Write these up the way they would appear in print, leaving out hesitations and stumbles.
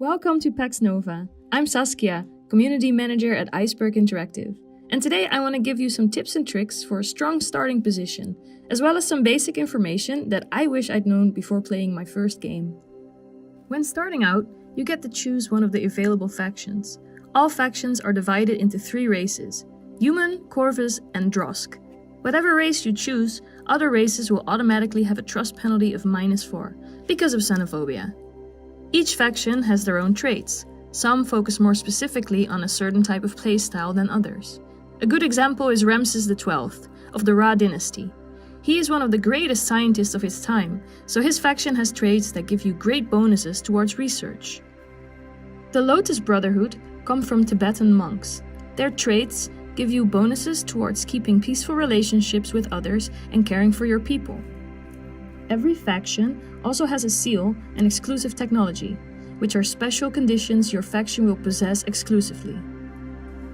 Welcome to Pax Nova. I'm Saskia, Community Manager at Iceberg Interactive, and today I want to give you some tips and tricks for a strong starting position, as well as some basic information that I wish I'd known before playing my first game. When starting out, you get to choose one of the available factions. All factions are divided into 3 races: Human, Corvus, and Drosk. Whatever race you choose, other races will automatically have a trust penalty of -4 because of xenophobia. Each faction has their own traits. Some focus more specifically on a certain type of playstyle than others. A good example is Ramses XII of the Ra dynasty. He is one of the greatest scientists of his time, so his faction has traits that give you great bonuses towards research. The Lotus Brotherhood come from Tibetan monks. Their traits give you bonuses towards keeping peaceful relationships with others and caring for your people. Every faction also has a seal and exclusive technology, which are special conditions your faction will possess exclusively.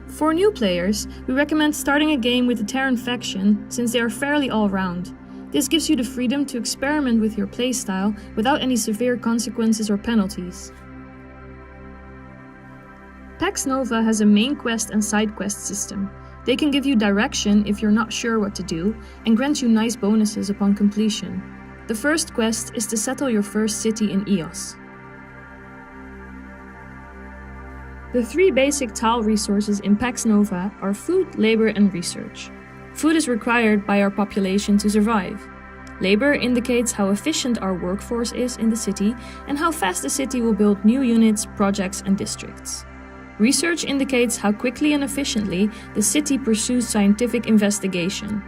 For new players, we recommend starting a game with the Terran faction since they are fairly all-round. This gives you the freedom to experiment with your playstyle without any severe consequences or penalties. Pax Nova has a main quest and side quest system. They can give you direction if you're not sure what to do and grant you nice bonuses upon completion. The first quest is to settle your first city in Eos. The 3 basic tile resources in Pax Nova are food, labor, and research. Food is required by our population to survive. Labor indicates how efficient our workforce is in the city and how fast the city will build new units, projects, and districts. Research indicates how quickly and efficiently the city pursues scientific investigation.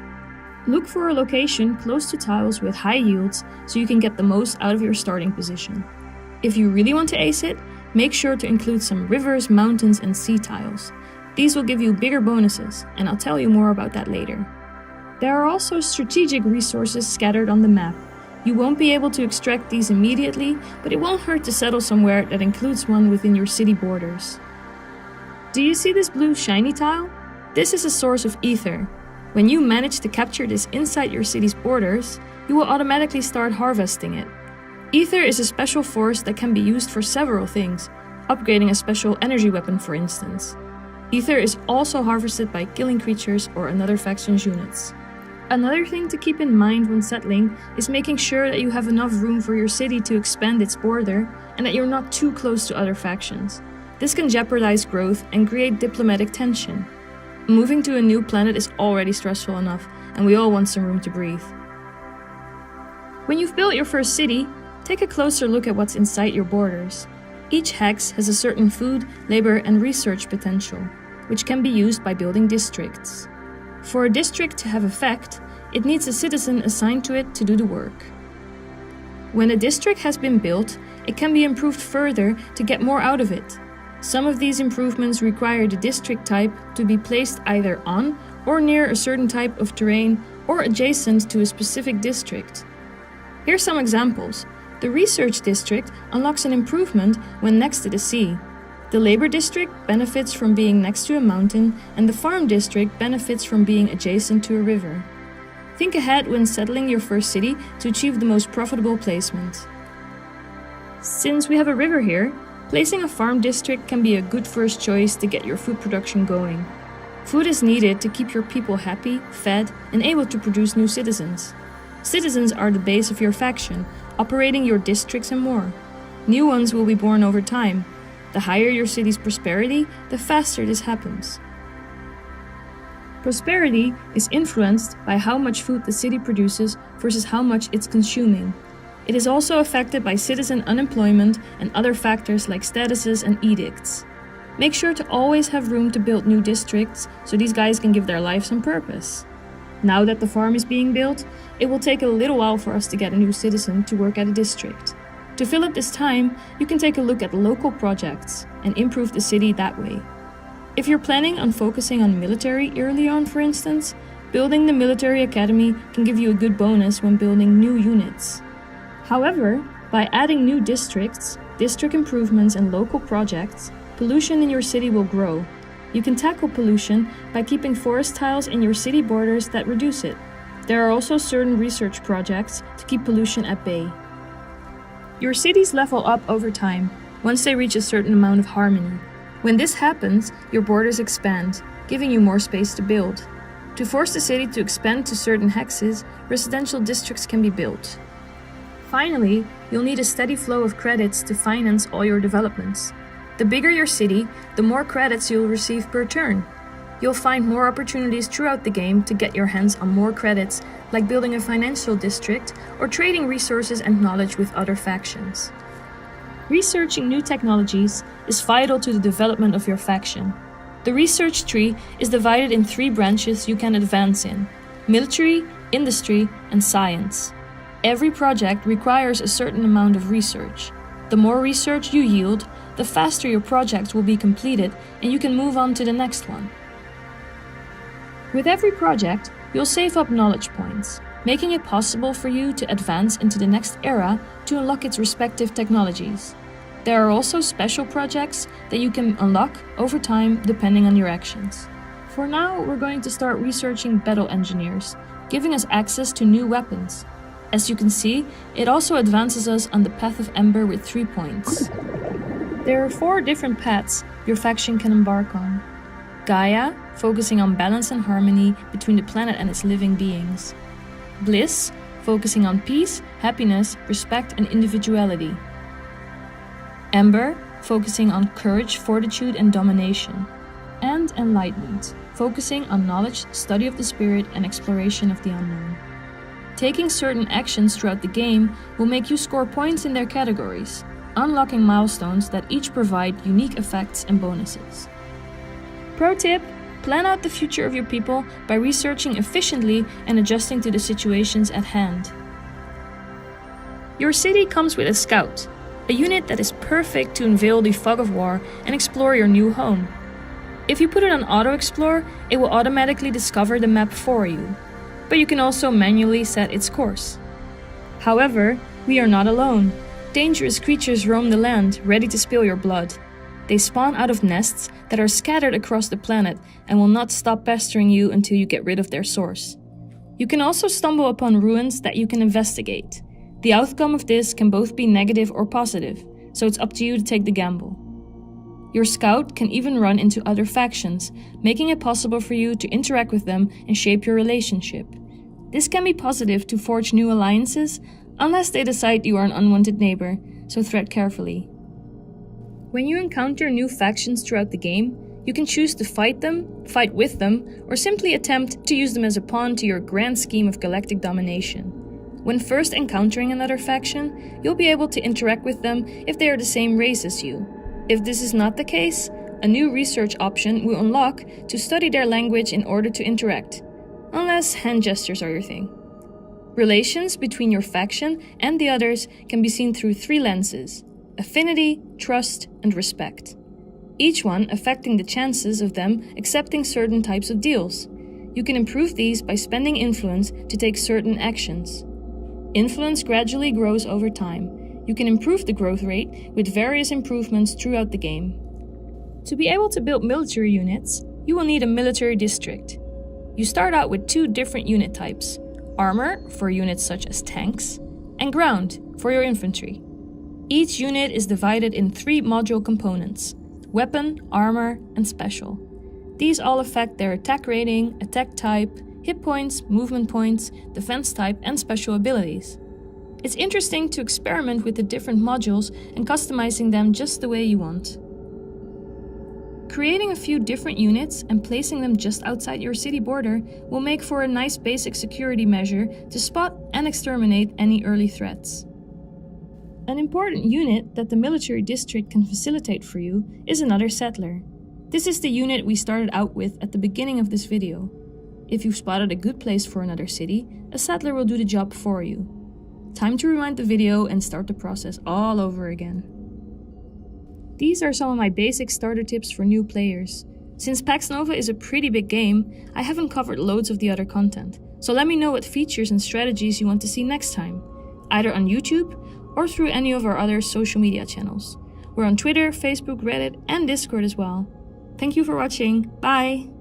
Look for a location close to tiles with high yields so you can get the most out of your starting position. If you really want to ace it, make sure to include some rivers, mountains, and sea tiles. These will give you bigger bonuses, and I'll tell you more about that later. There are also strategic resources scattered on the map. You won't be able to extract these immediately, but it won't hurt to settle somewhere that includes one within your city borders. Do you see this blue shiny tile? This is a source of ether. When you manage to capture this inside your city's borders, you will automatically start harvesting it. Ether is a special force that can be used for several things, upgrading a special energy weapon for instance. Ether is also harvested by killing creatures or another faction's units. Another thing to keep in mind when settling is making sure that you have enough room for your city to expand its border and that you're not too close to other factions. This can jeopardize growth and create diplomatic tension. Moving to a new planet is already stressful enough, and we all want some room to breathe. When you've built your first city, take a closer look at what's inside your borders. Each hex has a certain food, labor, and research potential, which can be used by building districts. For a district to have effect, it needs a citizen assigned to it to do the work. When a district has been built, it can be improved further to get more out of it. Some of these improvements require the district type to be placed either on or near a certain type of terrain or adjacent to a specific district. Here's some examples. The research district unlocks an improvement when next to the sea. The labor district benefits from being next to a mountain, and the farm district benefits from being adjacent to a river. Think ahead when settling your first city to achieve the most profitable placement. Since we have a river here, placing a farm district can be a good first choice to get your food production going. Food is needed to keep your people happy, fed, and able to produce new citizens. Citizens are the base of your faction, operating your districts and more. New ones will be born over time. The higher your city's prosperity, the faster this happens. Prosperity is influenced by how much food the city produces versus how much it's consuming. It is also affected by citizen unemployment and other factors like statuses and edicts. Make sure to always have room to build new districts so these guys can give their life some purpose. Now that the farm is being built, it will take a little while for us to get a new citizen to work at a district. To fill up this time, you can take a look at local projects and improve the city that way. If you're planning on focusing on military early on, for instance, building the military academy can give you a good bonus when building new units. However, by adding new districts, district improvements, and local projects, pollution in your city will grow. You can tackle pollution by keeping forest tiles in your city borders that reduce it. There are also certain research projects to keep pollution at bay. Your cities level up over time. once they reach a certain amount of harmony. When this happens, your borders expand, giving you more space to build. To force the city to expand to certain hexes, residential districts can be built. Finally, you'll need a steady flow of credits to finance all your developments. The bigger your city, the more credits you'll receive per turn. You'll find more opportunities throughout the game to get your hands on more credits, like building a financial district or trading resources and knowledge with other factions. Researching new technologies is vital to the development of your faction. The research tree is divided in 3 branches you can advance in: military, industry, and science. Every project requires a certain amount of research. The more research you yield, the faster your project will be completed and you can move on to the next one. With every project, you'll save up knowledge points, making it possible for you to advance into the next era to unlock its respective technologies. There are also special projects that you can unlock over time depending on your actions. For now, we're going to start researching battle engineers, giving us access to new weapons. As you can see, it also advances us on the path of Ember with 3 points. There are 4 different paths your faction can embark on. Gaia, focusing on balance and harmony between the planet and its living beings. Bliss, focusing on peace, happiness, respect, and individuality. Ember, focusing on courage, fortitude, and domination. And Enlightenment, focusing on knowledge, study of the spirit, and exploration of the unknown. Taking certain actions throughout the game will make you score points in their categories, unlocking milestones that each provide unique effects and bonuses. Pro tip: plan out the future of your people by researching efficiently and adjusting to the situations at hand. Your city comes with a scout, a unit that is perfect to unveil the fog of war and explore your new home. If you put it on auto explore, it will automatically discover the map for you, but you can also manually set its course. However, we are not alone. Dangerous creatures roam the land, ready to spill your blood. They spawn out of nests that are scattered across the planet and will not stop pestering you until you get rid of their source. You can also stumble upon ruins that you can investigate. The outcome of this can both be negative or positive, so it's up to you to take the gamble. Your scout can even run into other factions, making it possible for you to interact with them and shape your relationship. This can be positive to forge new alliances, unless they decide you are an unwanted neighbor, so tread carefully. When you encounter new factions throughout the game, you can choose to fight them, fight with them, or simply attempt to use them as a pawn to your grand scheme of galactic domination. When first encountering another faction, you'll be able to interact with them if they are the same race as you. If this is not the case, a new research option will unlock to study their language in order to interact, unless hand gestures are your thing. Relations between your faction and the others can be seen through 3 lenses: affinity, trust, and respect. Each one affecting the chances of them accepting certain types of deals. You can improve these by spending influence to take certain actions. Influence gradually grows over time. You can improve the growth rate with various improvements throughout the game. To be able to build military units, you will need a military district. You start out with 2 different unit types: armor for units such as tanks, and ground for your infantry. Each unit is divided in 3 module components: weapon, armor, and special. These all affect their attack rating, attack type, hit points, movement points, defense type, and special abilities. It's interesting to experiment with the different modules and customizing them just the way you want. Creating a few different units and placing them just outside your city border will make for a nice basic security measure to spot and exterminate any early threats. An important unit that the military district can facilitate for you is another settler. This is the unit we started out with at the beginning of this video. If you've spotted a good place for another city, a settler will do the job for you. Time to rewind the video and start the process all over again. These are some of my basic starter tips for new players. Since Pax Nova is a pretty big game, I haven't covered loads of the other content, so let me know what features and strategies you want to see next time, either on YouTube or through any of our other social media channels. We're on Twitter, Facebook, Reddit, and Discord as well. Thank you for watching. Bye!